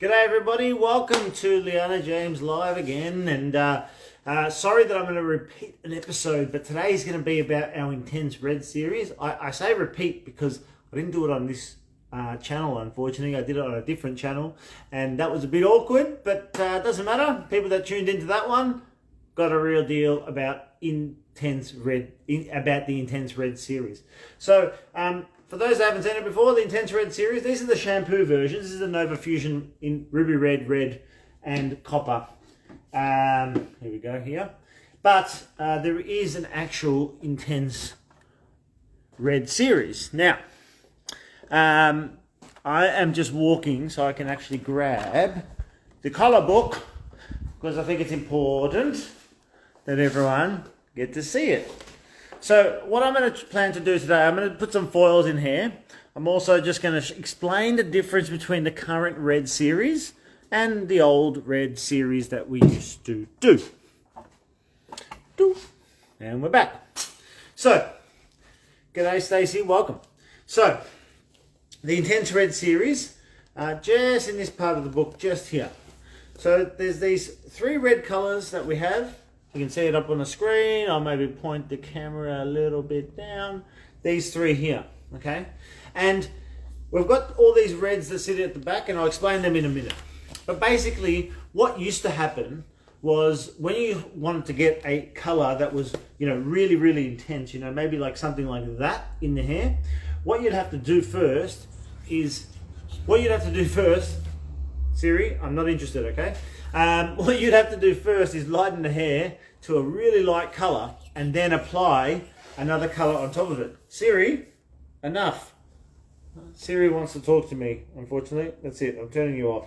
G'day everybody, welcome to Liana James Live again, and sorry that I'm going to repeat an episode, but today is going to be about our Intense Red series. I say repeat because I didn't do it on this channel, unfortunately. I did it on a different channel, and that was a bit awkward, but it doesn't matter. People that tuned into that one got a real deal about the Intense Red series. So, for those that haven't seen it before, the Intense Red series, these are the shampoo versions. This is the Nova Fusion in Ruby Red, Red, and Copper. Here we go here. But there is an actual Intense Red series. Now, I am just walking so I can actually grab the colour book because I think it's important that everyone get to see it. So what I'm going to plan to do today, I'm going to put some foils in here. I'm also just going to explain the difference between the current Red series and the old Red series that we used to do. And we're back. So, g'day Stacey, welcome. So, the Intense Red series, just in this part of the book, just here. So there's these three red colours that we have. You can see it up on the screen. I'll maybe point the camera a little bit down. These three here, okay? And we've got all these reds that sit at the back, and I'll explain them in a minute. But basically, what used to happen was when you wanted to get a colour that was, really, really intense, maybe like something like that in the hair, what you'd have to do first is, Siri, I'm not interested, okay? What you'd have to do first is lighten the hair to a really light colour and then apply another colour on top of it. Siri, enough. Siri wants to talk to me, unfortunately. That's it, I'm turning you off.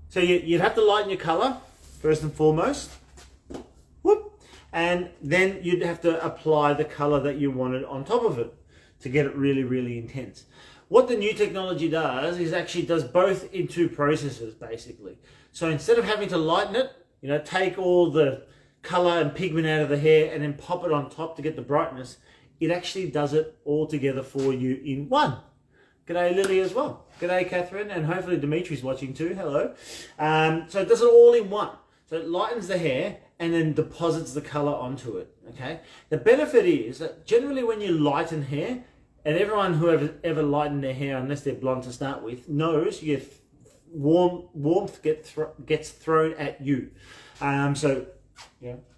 So you'd have to lighten your colour, first and foremost. Whoop. And then you'd have to apply the colour that you wanted on top of it to get it really, really intense. What the new technology does is actually does both in two processes, basically. So instead of having to lighten it, take all the color and pigment out of the hair and then pop it on top to get the brightness, it actually does it all together for you in one. G'day Lily as well. G'day Catherine, and hopefully Dimitri's watching too. Hello. So it does it all in one. So it lightens the hair and then deposits the color onto it, okay? The benefit is that generally when you lighten hair, and everyone who ever lightened their hair, unless they're blonde to start with, knows you get warmth gets thrown at you.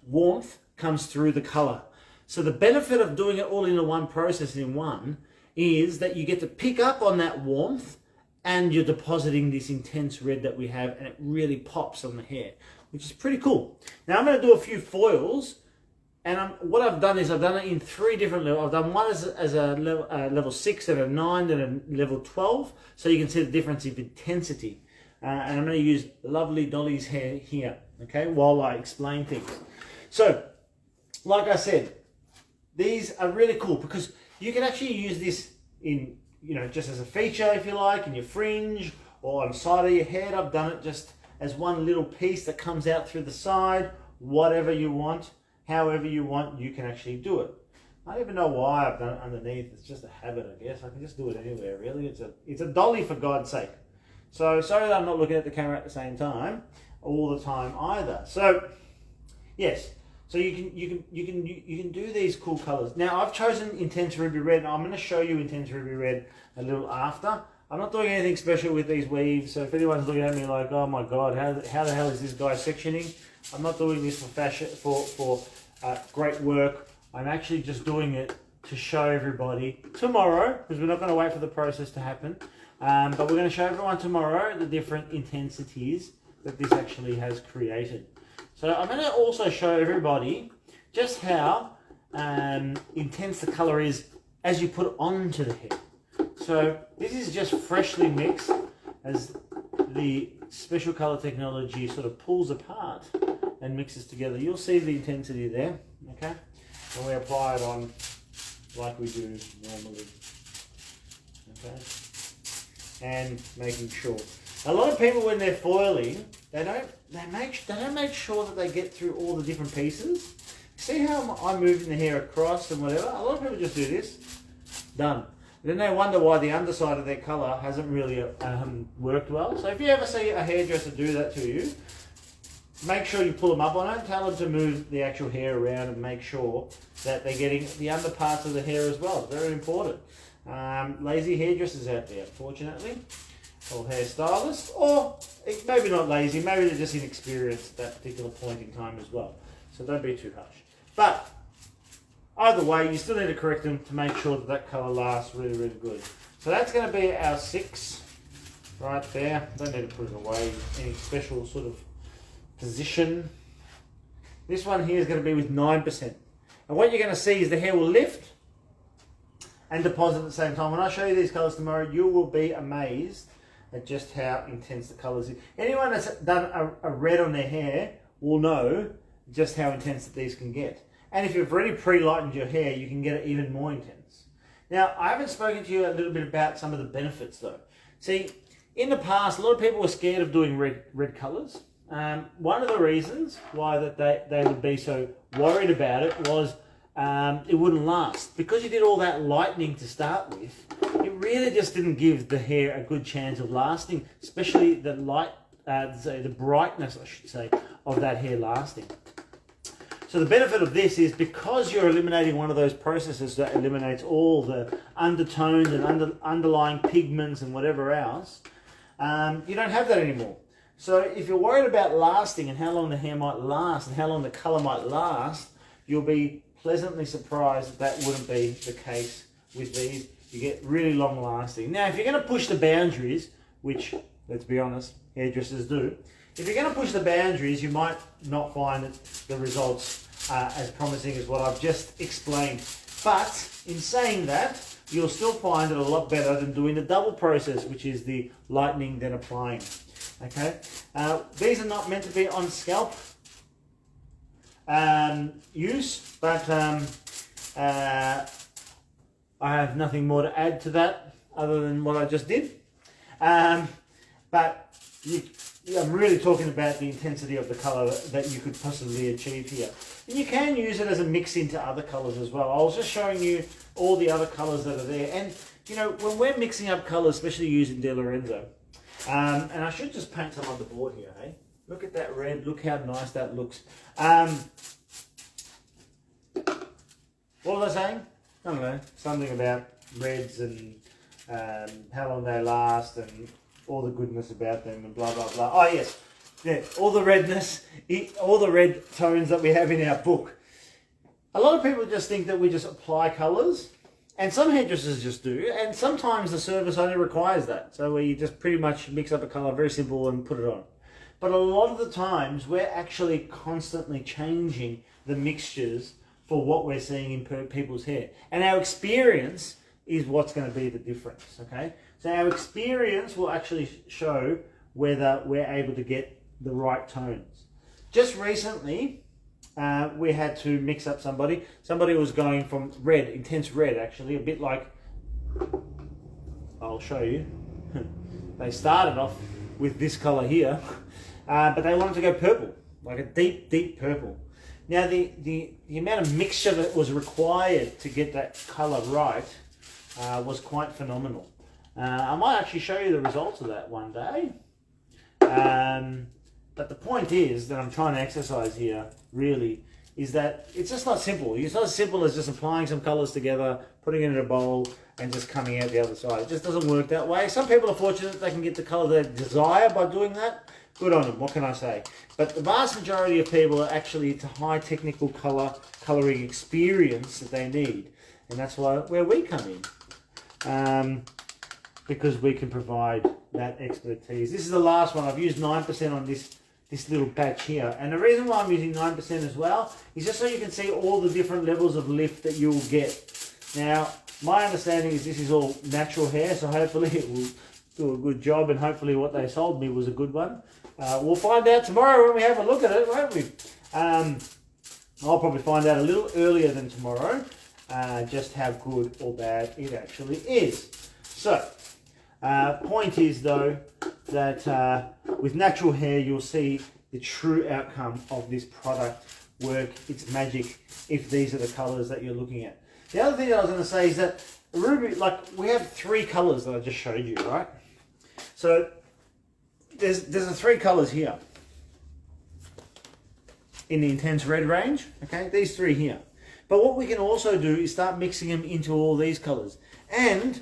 Warmth comes through the color. So the benefit of doing it all in the one process in one is that you get to pick up on that warmth and you're depositing this intense red that we have, and it really pops on the hair, which is pretty cool. Now I'm going to do a few foils. And what I've done is I've done it in three different levels. I've done one as a level 6 and a 9 and a level 12. So you can see the difference in intensity. And I'm going to use lovely Dolly's hair here, okay, while I explain things. So, like I said, these are really cool because you can actually use this in, just as a feature, if you like, in your fringe or on the side of your head. I've done it just as one little piece that comes out through the side, whatever you want. However you want, you can actually do it. I don't even know why I've done it underneath. It's just a habit, I guess. I can just do it anywhere, really. It's a dolly, for God's sake. So sorry that I'm not looking at the camera at the same time, all the time either. So yes, so you can do these cool colors. Now I've chosen Intense Ruby Red, and I'm going to show you Intense Ruby Red a little after. I'm not doing anything special with these weaves, so if anyone's looking at me like, oh my God, how the hell is this guy sectioning? I'm not doing this for fashion, for great work. I'm actually just doing it to show everybody tomorrow, because we're not going to wait for the process to happen. But we're going to show everyone tomorrow the different intensities that this actually has created. So I'm going to also show everybody just how intense the color is as you put it onto the hair. So this is just freshly mixed as the special color technology sort of pulls apart and mixes together. You'll see the intensity there, okay? And we apply it on like we do normally, okay? And making sure. A lot of people, when they're foiling, they don't make sure that they get through all the different pieces. See how I'm moving the hair across and whatever? A lot of people just do this, done. then they wonder why the underside of their colour hasn't really worked well. So if you ever see a hairdresser do that to you, make sure you pull them up on it, tell them to move the actual hair around and make sure that they're getting the under parts of the hair as well. It's very important. Lazy hairdressers out there, unfortunately, or hairstylists, or maybe not lazy, maybe they're just inexperienced at that particular point in time as well. So don't be too harsh. But either way, you still need to correct them to make sure that that colour lasts really, really good. So that's going to be our 6 right there. Don't need to put it away in any special sort of position. This one here is going to be with 9%. And what you're going to see is the hair will lift and deposit at the same time. When I show you these colours tomorrow, you will be amazed at just how intense the colours is. Anyone that's done a red on their hair will know just how intense that these can get. And if you've already pre-lightened your hair, you can get it even more intense. Now, I haven't spoken to you a little bit about some of the benefits though. See, in the past, a lot of people were scared of doing red colours. One of the reasons why that they would be so worried about it was it wouldn't last. Because you did all that lightening to start with, it really just didn't give the hair a good chance of lasting, especially the the brightness, I should say, of that hair lasting. So the benefit of this is because you're eliminating one of those processes that eliminates all the undertones and underlying pigments and whatever else, you don't have that anymore. So if you're worried about lasting and how long the hair might last and how long the colour might last, you'll be pleasantly surprised that wouldn't be the case with these. You get really long lasting. Now, if you're going to push the boundaries, which, let's be honest, hairdressers do, if you're going to push the boundaries, you might not find the results as promising as what I've just explained. But in saying that, you'll still find it a lot better than doing the double process, which is the lightening then applying. Okay, these are not meant to be on scalp use, but I have nothing more to add to that other than what I just did. But I'm really talking about the intensity of the colour that you could possibly achieve here. And you can use it as a mix into other colours as well. I was just showing you all the other colours that are there. And, you know, when we're mixing up colours, especially using De Lorenzo, and I should just paint some on the board here, hey? Look at that red. Look how nice that looks. What was I saying? I don't know. Something about reds and how long they last and all the goodness about them and blah, blah, blah. Oh, yes. Yeah, all the redness, all the red tones that we have in our book. A lot of people just think that we just apply colours. And some hairdressers just do, and sometimes the service only requires that. So where you just pretty much mix up a colour, very simple, and put it on. But a lot of the times, we're actually constantly changing the mixtures for what we're seeing in people's hair. And our experience is what's going to be the difference, okay? So our experience will actually show whether we're able to get the right tones. Just recently, we had to mix up somebody. Somebody was going from red, intense red actually, a bit like, I'll show you. They started off with this colour here, but they wanted to go purple, like a deep, deep purple. Now the amount of mixture that was required to get that colour right was quite phenomenal. I might actually show you the results of that one day. But the point is that I'm trying to exercise here really is that it's just not simple. It's not as simple as just applying some colours together, putting it in a bowl and just coming out the other side. It just doesn't work that way. Some people are fortunate they can get the colour they desire by doing that. Good on them, what can I say? But the vast majority of people are actually it's a high technical colouring experience that they need. And that's where we come in. Because we can provide that expertise. This is the last one. I've used 9% on this little batch here. And the reason why I'm using 9% as well is just so you can see all the different levels of lift that you'll get. Now, my understanding is this is all natural hair, so hopefully it will do a good job, and hopefully what they sold me was a good one. We'll find out tomorrow when we have a look at it, won't we? I'll probably find out a little earlier than tomorrow just how good or bad it actually is. So, point is though that with natural hair you'll see the true outcome of this product work its magic if these are the colours that you're looking at. The other thing that I was going to say is that ruby, like we have 3 colors that I just showed you, right? So there's the 3 colors here in the intense red range, okay? These 3 here. But what we can also do is start mixing them into all these colors and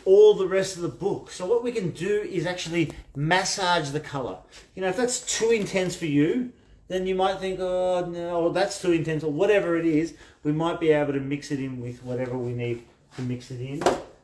all the rest of the book. So what we can do is actually massage the color. You know, if that's too intense for you, then you might think, oh no, that's too intense, or whatever it is. We might be able to mix it in with whatever we need to mix it in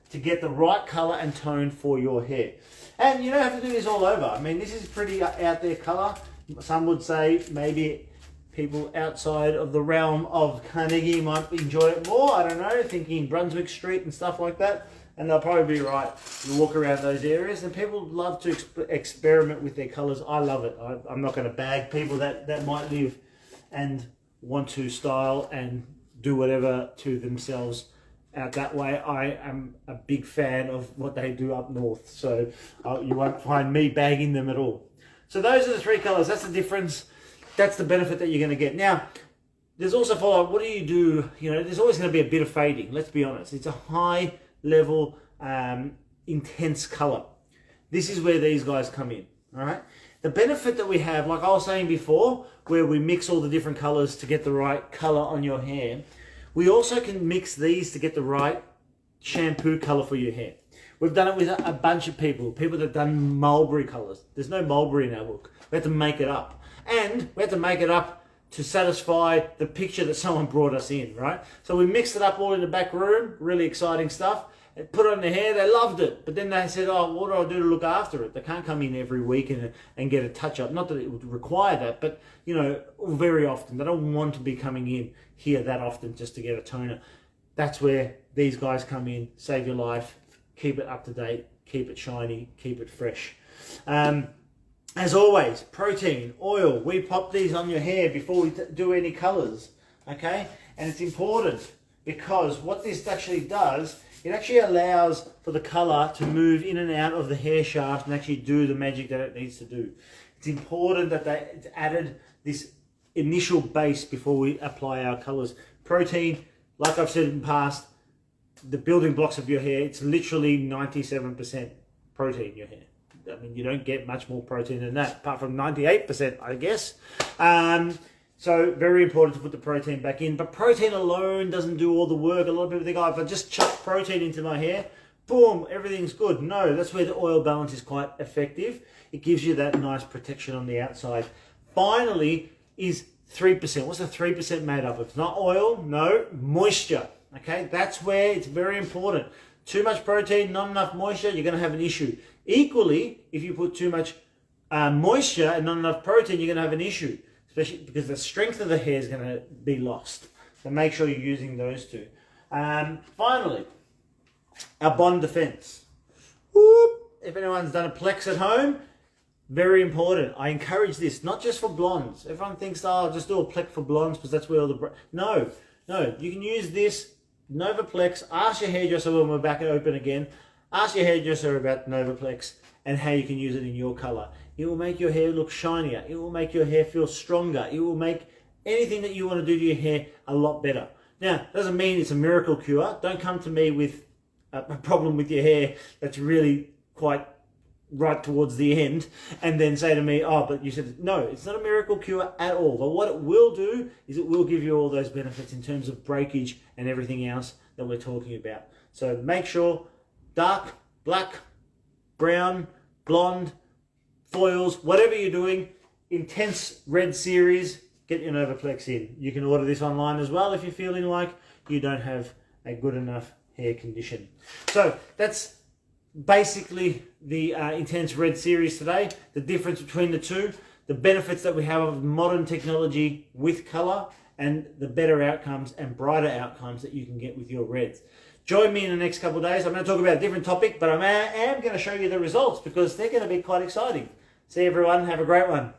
to get the right color and tone for your hair. And you don't have to do this all over. I mean, this is pretty out there color. Some would say maybe people outside of the realm of Carnegie might enjoy it more. I don't know, thinking Brunswick Street and stuff like that. And they'll probably be right. You walk around those areas, and people love to experiment with their colours. I love it. I'm not going to bag people that might live and want to style and do whatever to themselves out that way. I am a big fan of what they do up north, so you won't find me bagging them at all. So those are the 3 colours. That's the difference. That's the benefit that you're going to get. Now, there's also follow-up. What do? You know, there's always going to be a bit of fading. Let's be honest. It's a high level intense color. This is where these guys come in. All right, the benefit that we have, like I was saying before, where we mix all the different colors to get the right color on your hair, we also can mix these to get the right shampoo color for your hair. We've done it with a bunch of people that have done mulberry colors. There's no mulberry in our book. We had to make it up, and we had to make it up to satisfy the picture that someone brought us in, right? So we mixed it up all in the back room, really exciting stuff. Put it on their hair, they loved it. But then they said, oh, what do I do to look after it? They can't come in every week and get a touch-up. Not that it would require that, but, you know, very often. They don't want to be coming in here that often just to get a toner. That's where these guys come in, save your life, keep it up to date, keep it shiny, keep it fresh. As always, protein, oil, we pop these on your hair before we do any colors, okay? And it's important because what this actually does, it actually allows for the color to move in and out of the hair shaft and actually do the magic that it needs to do. It's important that it's added this initial base before we apply our colors. Protein, like I've said in the past, the building blocks of your hair, it's literally 97% protein in your hair. I mean, you don't get much more protein than that, apart from 98%, I guess. So very important to put the protein back in. But protein alone doesn't do all the work. A lot of people think, oh, if I just chuck protein into my hair, boom, everything's good. No, that's where the oil balance is quite effective. It gives you that nice protection on the outside. Finally is 3%. What's the 3% made up of? It's not oil, no, moisture. Okay, that's where it's very important. Too much protein, not enough moisture, you're going to have an issue. Equally, if you put too much moisture and not enough protein, you're going to have an issue, especially because the strength of the hair is going to be lost. So make sure you're using those two. Finally, our bond defense. Whoop. If anyone's done a plex at home, very important. I encourage this, not just for blondes. Everyone thinks, oh, I'll just do a plex for blondes because that's where all the... No, you can use this Novaplex. Ask your hairdresser when we're back open again. Ask your hairdresser about Novaplex and how you can use it in your color. It will make your hair look shinier. It will make your hair feel stronger. It will make anything that you want to do to your hair a lot better. Now, doesn't mean it's a miracle cure. Don't come to me with a problem with your hair that's really quite right towards the end and then say to me, oh, but you said, no, it's not a miracle cure at all. But what it will do is it will give you all those benefits in terms of breakage and everything else that we're talking about. So make sure dark, black, brown, blonde, foils, whatever you're doing, intense red series, get your Novaplex in. You can order this online as well if you're feeling like you don't have a good enough hair condition. So that's basically the intense red series today, the difference between the two, the benefits that we have of modern technology with color, and the better outcomes and brighter outcomes that you can get with your reds. Join me in the next couple of days. I'm going to talk about a different topic, but I am going to show you the results because they're going to be quite exciting. See everyone, have a great one.